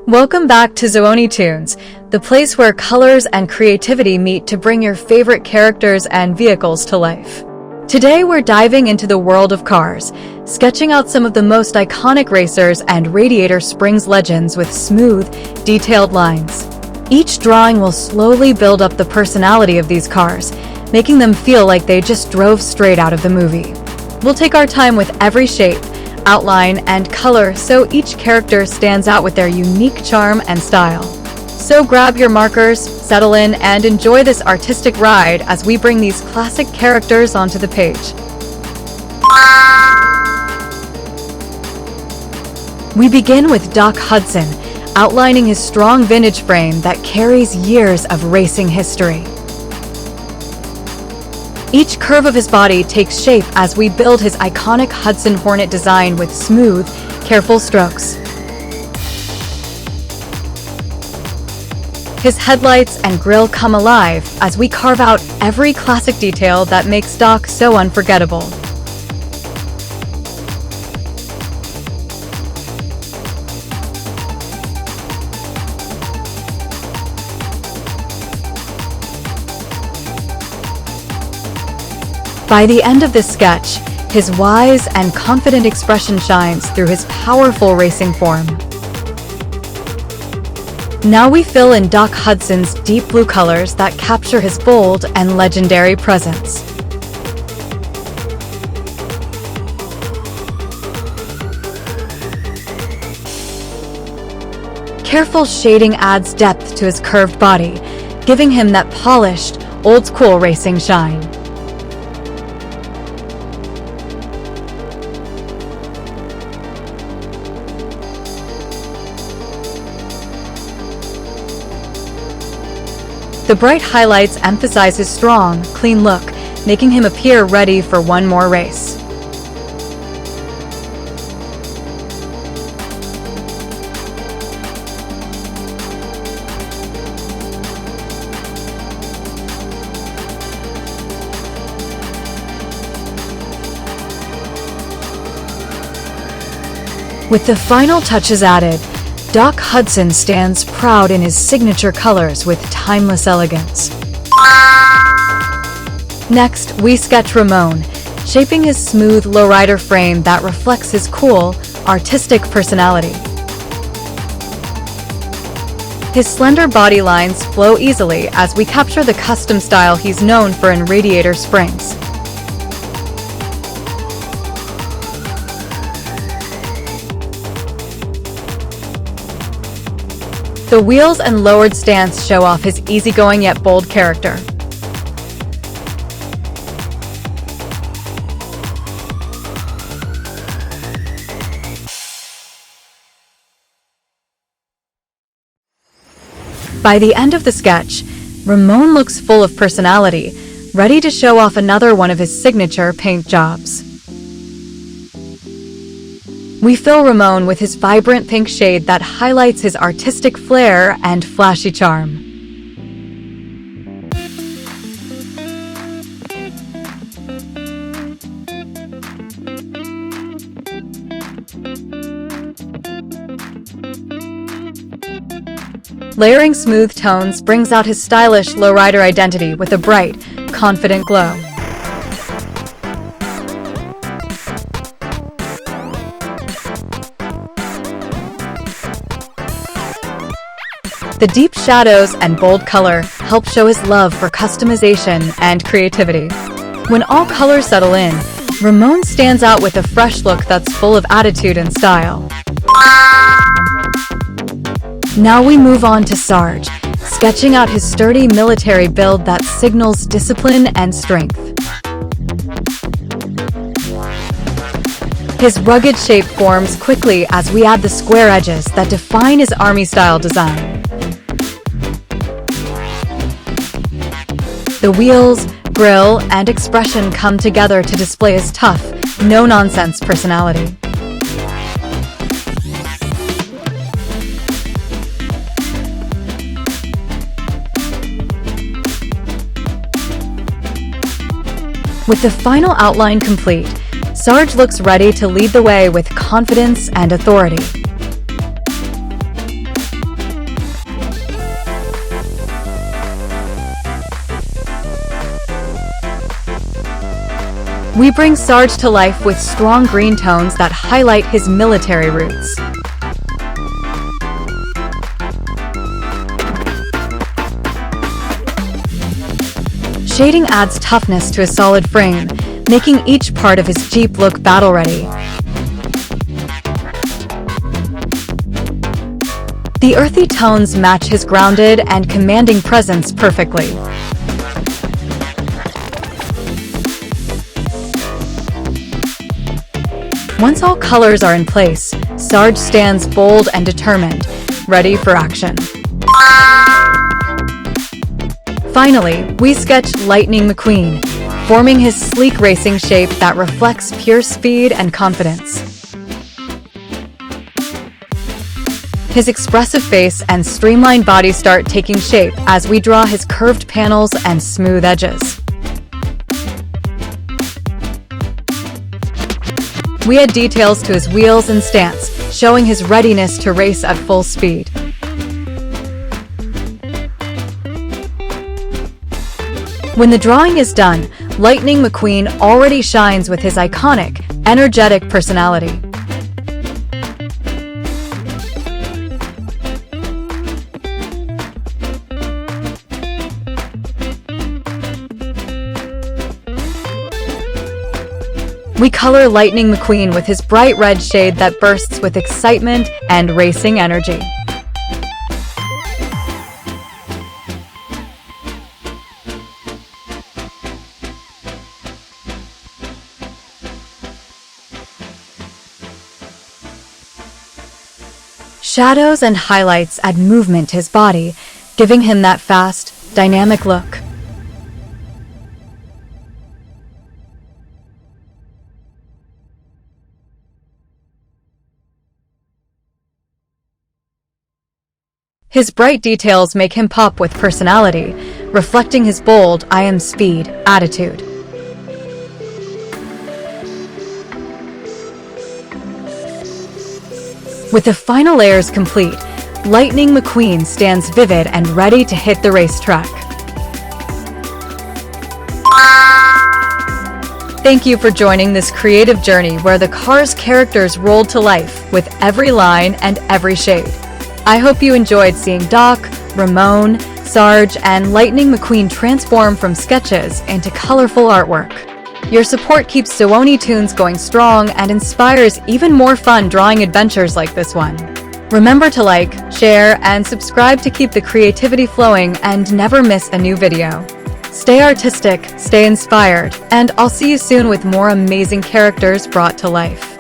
Welcome back to Zooni Tunes, the place where colors and creativity meet to bring your favorite characters and vehicles to life. Today we're diving into the world of cars, sketching out some of the most iconic racers and Radiator Springs legends with smooth, detailed lines. Each drawing will slowly build up the personality of these cars, making them feel like they just drove straight out of the movie. We'll take our time with every shape, outline, and color so each character stands out with their unique charm and style. So grab your markers, settle in, and enjoy this artistic ride as we bring these classic characters onto the page. We begin with Doc Hudson, outlining his strong vintage frame that carries years of racing history. Each curve of his body takes shape as we build his iconic Hudson Hornet design with smooth, careful strokes. His headlights and grille come alive as we carve out every classic detail that makes Doc so unforgettable. By the end of this sketch, his wise and confident expression shines through his powerful racing form. Now we fill in Doc Hudson's deep blue colors that capture his bold and legendary presence. Careful shading adds depth to his curved body, giving him that polished, old-school racing shine. The bright highlights emphasize his strong, clean look, making him appear ready for one more race. With the final touches added, Doc Hudson stands proud in his signature colors with timeless elegance. Next, we sketch Ramone, shaping his smooth lowrider frame that reflects his cool, artistic personality. His slender body lines flow easily as we capture the custom style he's known for in Radiator Springs. The wheels and lowered stance show off his easygoing yet bold character. By the end of the sketch, Ramone looks full of personality, ready to show off another one of his signature paint jobs. We fill Ramone with his vibrant pink shade that highlights his artistic flair and flashy charm. Layering smooth tones brings out his stylish lowrider identity with a bright, confident glow. The deep shadows and bold color help show his love for customization and creativity. When all colors settle in, Ramone stands out with a fresh look that's full of attitude and style. Now we move on to Sarge, sketching out his sturdy military build that signals discipline and strength. His rugged shape forms quickly as we add the square edges that define his army-style design. The wheels, grille, and expression come together to display his tough, no-nonsense personality. With the final outline complete, Sarge looks ready to lead the way with confidence and authority. We bring Sarge to life with strong green tones that highlight his military roots. Shading adds toughness to his solid frame, making each part of his Jeep look battle-ready. The earthy tones match his grounded and commanding presence perfectly. Once all colors are in place, Sarge stands bold and determined, ready for action. Finally, we sketch Lightning McQueen, forming his sleek racing shape that reflects pure speed and confidence. His expressive face and streamlined body start taking shape as we draw his curved panels and smooth edges. We add details to his wheels and stance, showing his readiness to race at full speed. When the drawing is done, Lightning McQueen already shines with his iconic, energetic personality. We color Lightning McQueen with his bright red shade that bursts with excitement and racing energy. Shadows and highlights add movement to his body, giving him that fast, dynamic look. His bright details make him pop with personality, reflecting his bold "I am speed" attitude. With the final layers complete, Lightning McQueen stands vivid and ready to hit the racetrack. Thank you for joining this creative journey where the car's characters rolled to life with every line and every shade. I hope you enjoyed seeing Doc, Ramone, Sarge, and Lightning McQueen transform from sketches into colorful artwork. Your support keeps Sewoni Tunes going strong and inspires even more fun drawing adventures like this one. Remember to like, share, and subscribe to keep the creativity flowing and never miss a new video. Stay artistic, stay inspired, and I'll see you soon with more amazing characters brought to life.